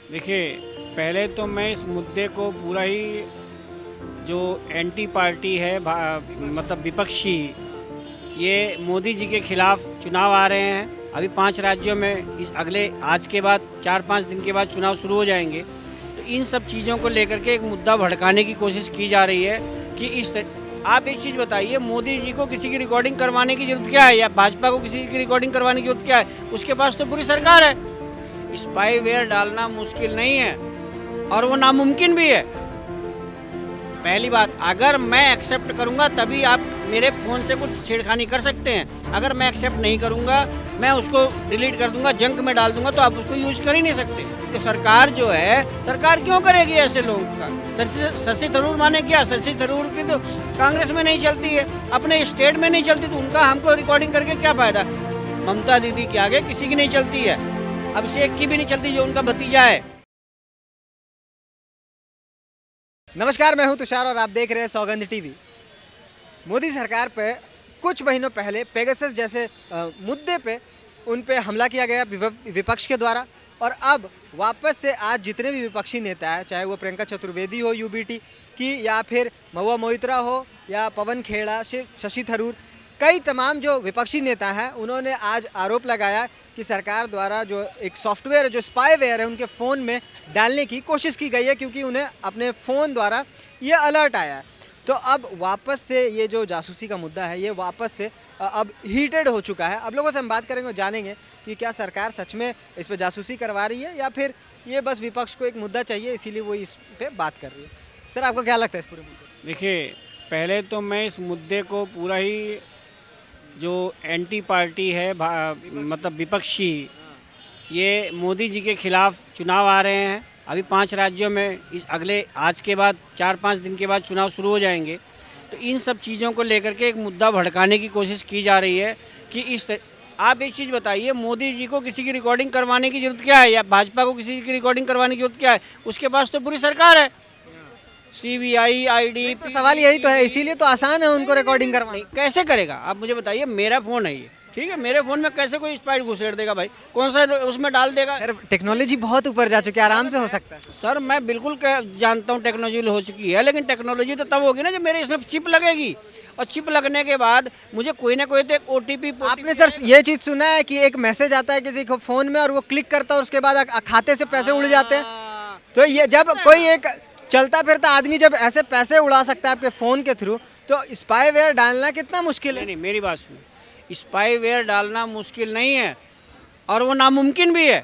देखिए, पहले तो मैं इस मुद्दे को पूरा ही जो एंटी पार्टी है मतलब विपक्ष की, ये मोदी जी के खिलाफ चुनाव आ रहे हैं। अभी 5 राज्यों में इस अगले आज के बाद 4-5 दिन के बाद चुनाव शुरू हो जाएंगे। तो इन सब चीज़ों को लेकर के एक मुद्दा भड़काने की कोशिश की जा रही है कि आप एक चीज़ बताइए, मोदी जी को किसी की रिकॉर्डिंग करवाने की ज़रूरत क्या है, या भाजपा को किसी की रिकॉर्डिंग करवाने की ज़रूरत क्या है? उसके पास तो पूरी सरकार है। स्पाईवेयर डालना मुश्किल नहीं है और वो नामुमकिन भी है। पहली बात, अगर मैं एक्सेप्ट करूंगा तभी आप मेरे फ़ोन से कुछ छेड़खानी कर सकते हैं। अगर मैं एक्सेप्ट नहीं करूंगा, मैं उसको डिलीट कर दूंगा, जंक में डाल दूंगा, तो आप उसको यूज कर ही नहीं सकते। तो सरकार जो है, सरकार क्यों करेगी ऐसे लोगों का? शशि थरूर माने क्या? शशि थरूर की तो कांग्रेस में नहीं चलती है, अपने स्टेट में नहीं चलती, तो उनका हमको रिकॉर्डिंग करके क्या फ़ायदा? ममता दीदी के आगे किसी की नहीं चलती है, अभिषेक की भी नहीं चलती जो उनका भतीजा है। नमस्कार, मैं हूं तुषार और आप देख रहे हैं सौगंध टीवी। मोदी सरकार पे कुछ महीनों पहले पेगासस जैसे मुद्दे पे उन पे हमला किया गया विपक्ष के द्वारा, और अब वापस से आज जितने भी विपक्षी नेता हैं, चाहे वो प्रियंका चतुर्वेदी हो यूबीटी की, या फिर महुआ मोइत्रा हो, या पवन खेड़ा, शशि थरूर, कई तमाम जो विपक्षी नेता हैं, उन्होंने आज आरोप लगाया कि सरकार द्वारा जो एक सॉफ्टवेयर है, जो स्पाईवेयर है, उनके फ़ोन में डालने की कोशिश की गई है, क्योंकि उन्हें अपने फ़ोन द्वारा ये अलर्ट आया है। तो अब वापस से ये जो जासूसी का मुद्दा है, ये वापस से अब हीटेड हो चुका है। अब लोगों से हम बात करेंगे और जानेंगे कि क्या सरकार सच में इस पर जासूसी करवा रही है, या फिर ये बस विपक्ष को एक मुद्दा चाहिए इसीलिए वो इस पर बात कर रही है। सर, आपको क्या लगता है इस पूरे मुद्दे? देखिए, पहले तो मैं इस मुद्दे को पूरा ही जो एंटी पार्टी है मतलब विपक्ष की, ये मोदी जी के खिलाफ चुनाव आ रहे हैं। अभी 5 राज्यों में इस अगले आज के बाद 4-5 दिन के बाद चुनाव शुरू हो जाएंगे। तो इन सब चीज़ों को लेकर के एक मुद्दा भड़काने की कोशिश की जा रही है कि आप एक चीज़ बताइए, मोदी जी को किसी की रिकॉर्डिंग करवाने की ज़रूरत क्या है, या भाजपा को किसी की रिकॉर्डिंग करवाने की ज़रूरत क्या है? उसके पास तो पूरी सरकार है। सीबीआई, ईडी, तो सवाल यही तो है, इसीलिए तो आसान है उनको रिकॉर्डिंग करवाना। कैसे करेगा? आप मुझे बताइए, मेरा फ़ोन है ये, ठीक है, मेरे फ़ोन में कैसे कोई स्पाइड घुसेड़ देगा भाई? कौन सा उसमें डाल देगा? सर, टेक्नोलॉजी बहुत ऊपर जा चुकी है, आराम से हो सकता है। सर, मैं बिल्कुल जानता हूँ टेक्नोलॉजी हो चुकी है, लेकिन टेक्नोलॉजी तो तब होगी ना जब मेरे इसमें चिप लगेगी, और चिप लगने के बाद मुझे कोई ना कोई तो एक ओटीपी। आपने सर ये चीज़ सुना है कि एक मैसेज आता है किसी को फ़ोन में और वो क्लिक करता है और उसके बाद खाते से पैसे उड़ जाते हैं? तो ये जब कोई एक चलता फिरता आदमी जब ऐसे पैसे उड़ा सकता है आपके फ़ोन के थ्रू, तो स्पाईवेयर डालना कितना मुश्किल है? नहीं, मेरी बात सुनो, स्पाईवेयर डालना मुश्किल नहीं है और वो नामुमकिन भी है।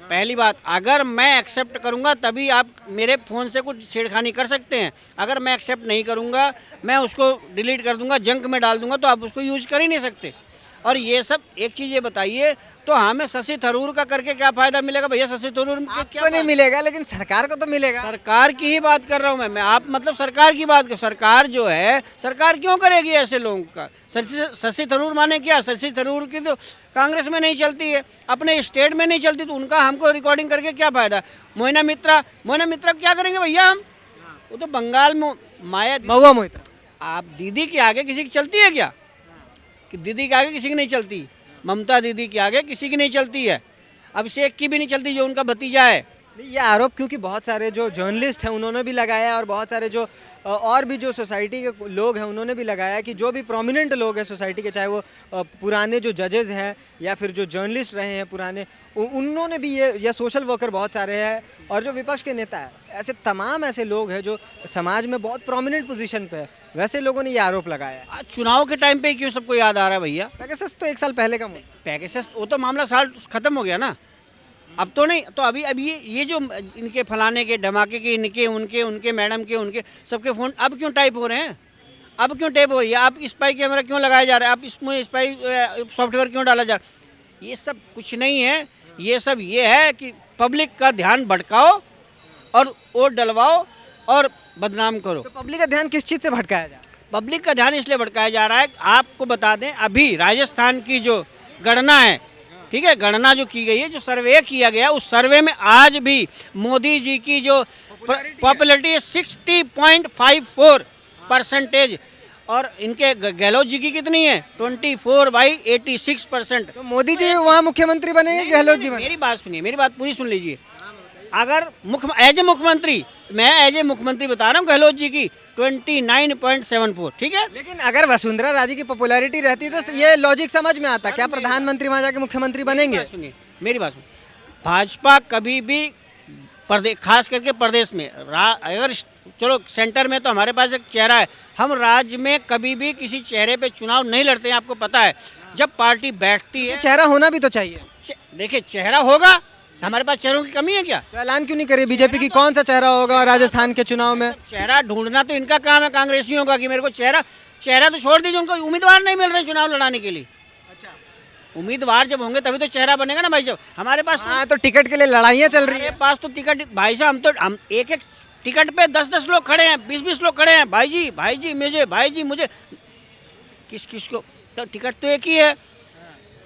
पहली बात, अगर मैं एक्सेप्ट करूंगा तभी आप मेरे फ़ोन से कुछ छेड़खानी कर सकते हैं। अगर मैं एक्सेप्ट नहीं करूंगा, मैं उसको डिलीट कर दूंगा, जंक में डाल दूंगा, तो आप उसको यूज कर ही नहीं सकते। और ये सब एक चीज़ ये बताइए, तो हमें शशि थरूर का करके क्या फ़ायदा मिलेगा भैया? शशि थरूर आपको नहीं मिलेगा, लेकिन सरकार को तो मिलेगा। सरकार की ही बात कर रहा हूँ मैं आप मतलब सरकार की बात कर। सरकार जो है, सरकार क्यों करेगी ऐसे लोगों का? शशि थरूर माने क्या? शशि थरूर की तो कांग्रेस में नहीं चलती है, अपने स्टेट में नहीं चलती, तो उनका हमको रिकॉर्डिंग करके क्या फ़ायदा? मोइना मित्रा क्या करेंगे भैया हम? वो तो बंगाल में महुआ मोइत्रा। आप दीदी के आगे किसी की चलती है क्या? कि दीदी के आगे किसी की नहीं चलती। ममता दीदी के आगे किसी की नहीं चलती है, अभिषेक की भी नहीं चलती जो उनका भतीजा है। ये आरोप क्योंकि बहुत सारे जो जर्नलिस्ट हैं उन्होंने भी लगाया, और बहुत सारे जो और भी जो सोसाइटी के लोग हैं उन्होंने भी लगाया कि जो भी प्रोमिनेंट लोग हैं सोसाइटी के, चाहे वो पुराने जो जजेस हैं या फिर जो जर्नलिस्ट रहे हैं पुराने, उन्होंने भी ये सोशल वर्कर बहुत सारे हैं, और जो विपक्ष के नेता हैं, ऐसे तमाम ऐसे लोग हैं जो समाज में बहुत प्रोमिनेंट पोजीशन पे है, वैसे लोगों ने ये आरोप लगाया है। आज चुनाव के टाइम पे क्यों सबको याद आ रहा है भैया? पेगासस तो 1 साल पहले का पेगासस वो तो मामला साल खत्म हो गया ना, अब तो नहीं। तो अभी ये जो इनके फलाने के धमाके के, इनके उनके उनके मैडम के उनके सबके फ़ोन अब क्यों टाइप हो रहे हैं? अब क्यों टाइप हो रही है? आप स्पाई कैमरा क्यों लगाया जा रहा है? आप इसमें स्पाई सॉफ्टवेयर क्यों डाला जा रहा है? ये सब कुछ नहीं है, ये सब ये है कि पब्लिक का ध्यान भटकाओ और वोट डलवाओ और बदनाम करो। तो पब्लिक का ध्यान किस चीज़ से भटकाया जा रहा है? पब्लिक का ध्यान इसलिए भटकाया जा रहा है, आपको बता दें, अभी राजस्थान की जो गणना है, ठीक है, गणना जो की गई है, जो सर्वे किया गया, उस सर्वे में आज भी मोदी जी की जो पॉपुलैरिटी है 60.54%। और इनके गहलोत जी की कितनी है 24/86%। तो मोदी जी वहाँ मुख्यमंत्री बनेंगे, गहलोत जी बनेंगे? मेरी बात सुनिए, मेरी बात पूरी सुन लीजिए। अगर एज ए मुख्यमंत्री, मैं एज ए मुख्यमंत्री बता रहा हूँ गहलोत जी की 29.74, ठीक है। लेकिन अगर वसुंधरा राजे की पॉपुलैरिटी रहती तो ये लॉजिक समझ में आता, क्या प्रधानमंत्री वहाँ जाके मुख्यमंत्री बनेंगे? सुनिए मेरी बात सुनिए, भाजपा कभी भी प्रदेश, खास करके प्रदेश में अगर चलो सेंटर में तो हमारे पास एक चेहरा है, हम राज्य में कभी भी किसी चेहरे पे चुनाव नहीं लड़ते हैं, आपको पता है। जब पार्टी बैठती है, चेहरा होना भी तो चाहिए। देखिए चेहरा होगा, हमारे पास चेहरों की कमी है क्या? तो ऐलान क्यों नहीं करे बीजेपी की, कौन सा चेहरा होगा राजस्थान के चुनाव में? चेहरा ढूंढना तो इनका काम है, कांग्रेसियों का, कि मेरे को चेहरा तो छोड़ दीजिए, उनको उम्मीदवार नहीं मिल रहे चुनाव लड़ाने के लिए। अच्छा, उम्मीदवार जब होंगे तभी तो चेहरा बनेगा ना भाई साहब। हमारे पास तो टिकट के लिए लड़ाइयाँ चल रही है। हमारे पास तो टिकट भाई साहब, हम एक एक टिकट पे 10-10 लोग खड़े हैं, 20-20 लोग खड़े हैं। भाई जी मुझे किस किस को, तो टिकट तो एक ही है,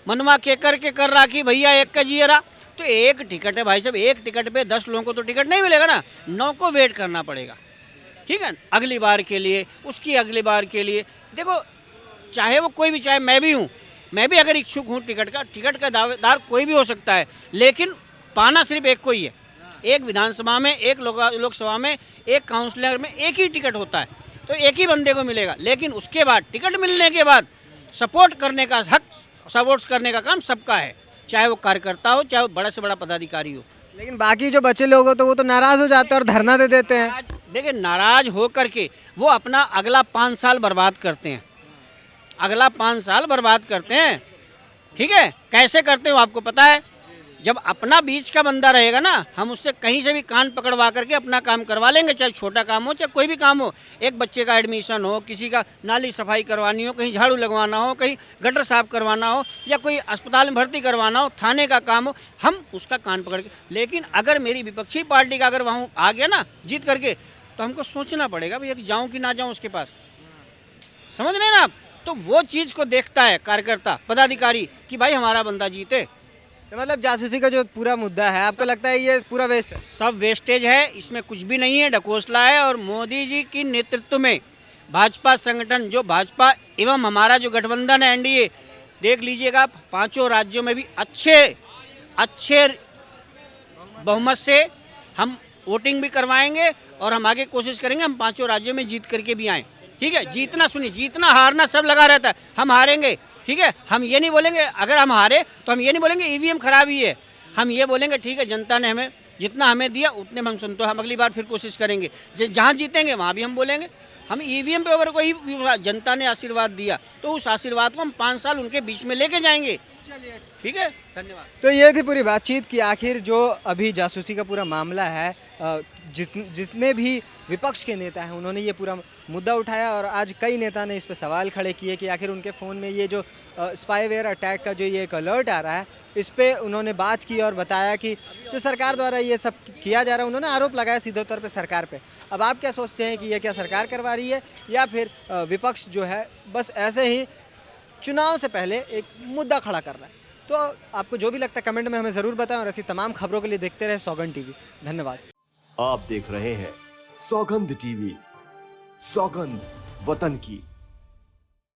मनवा के कर राखी भैया एक का जियरा। तो एक टिकट है भाई साहब, एक टिकट पे 10 लोगों को तो टिकट नहीं मिलेगा ना, 9 को वेट करना पड़ेगा, ठीक है। अगली बार के लिए, उसकी अगली बार के लिए, देखो चाहे वो कोई भी, चाहे मैं भी हूँ, मैं भी अगर इच्छुक हूँ टिकट का दावेदार कोई भी हो सकता है, लेकिन पाना सिर्फ एक को ही है। एक विधानसभा में, एक लोकसभा में, एक काउंसलर में एक ही टिकट होता है, तो एक ही बंदे को मिलेगा। लेकिन उसके बाद टिकट मिलने के बाद सपोर्ट करने का हक, सपोर्ट करने का काम सबका है, चाहे वो कार्यकर्ता हो, चाहे वो बड़ा से बड़ा पदाधिकारी हो। लेकिन बाकी जो बच्चे लोग हो तो वो तो नाराज हो जाते हैं और धरना दे देते हैं। देखिए नाराज हो करके वो अपना अगला 5 साल बर्बाद करते हैं, अगला 5 साल बर्बाद करते हैं, ठीक है। कैसे करते हो आपको पता है? जब अपना बीच का बंदा रहेगा ना, हम उससे कहीं से भी कान पकड़वा करके अपना काम करवा लेंगे, चाहे छोटा काम हो, चाहे कोई भी काम हो। एक बच्चे का एडमिशन हो, किसी का नाली सफाई करवानी हो, कहीं झाड़ू लगवाना हो, कहीं गटर साफ करवाना हो, या कोई अस्पताल में भर्ती करवाना हो, थाने का काम हो, हम उसका कान पकड़ के। लेकिन अगर मेरी विपक्षी पार्टी का अगर वहाँ आ गया ना जीत करके, तो हमको सोचना पड़ेगा भैया कि जाऊँ कि ना जाऊँ उसके पास, समझ रहे हैं ना आप? तो वो चीज़ को देखता है कार्यकर्ता, पदाधिकारी, कि भाई हमारा बंदा जीते। तो मतलब जासूसी का जो पूरा मुद्दा है, आपको लगता है ये पूरा वेस्ट है? सब वेस्टेज है, इसमें कुछ भी नहीं है, ढकोसला है। और मोदी जी की नेतृत्व में भाजपा संगठन, जो भाजपा एवं हमारा जो गठबंधन है एनडीए, देख लीजिएगा 5 राज्यों में भी अच्छे बहुमत से हम वोटिंग भी करवाएंगे, और हम आगे कोशिश करेंगे हम 5 राज्यों में जीत करके भी आएँ, ठीक है। जीतना, सुनिए, जीतना हारना सब लगा रहता है, हम हारेंगे, ठीक है। हम ये नहीं बोलेंगे, अगर हम हारे तो हम ये नहीं बोलेंगे ईवीएम खराब ही है, हम ये बोलेंगे ठीक है जनता ने हमें जितना हमें दिया उतने में हम संतोष, हम अगली बार फिर कोशिश करेंगे। जहाँ जीतेंगे वहाँ भी हम बोलेंगे हम ईवीएम पे, अगर कोई जनता ने आशीर्वाद दिया तो उस आशीर्वाद को हम 5 साल उनके बीच में लेके जाएंगे, ठीक है। धन्यवाद। तो ये थी पूरी बातचीत कि आखिर जो अभी जासूसी का पूरा मामला है, जितने भी विपक्ष के नेता हैं उन्होंने ये पूरा मुद्दा उठाया, और आज कई नेता ने इस पे सवाल खड़े किए कि आखिर उनके फ़ोन में ये जो स्पाईवेयर अटैक का जो ये एक अलर्ट आ रहा है, इस पे उन्होंने बात की और बताया कि जो सरकार द्वारा ये सब किया जा रहा है। उन्होंने आरोप लगाया सीधे तौर पे सरकार पे। अब आप क्या सोचते हैं कि ये क्या सरकार करवा रही है, या फिर विपक्ष जो है बस ऐसे ही चुनाव से पहले एक मुद्दा खड़ा कर रहा है? तो आपको जो भी लगता है कमेंट में हमें ज़रूर बताएं, और ऐसी तमाम खबरों के लिए देखते रहे सौगंध टीवी। धन्यवाद। आप देख रहे हैं सौगंध टीवी, सौगंध वतन की।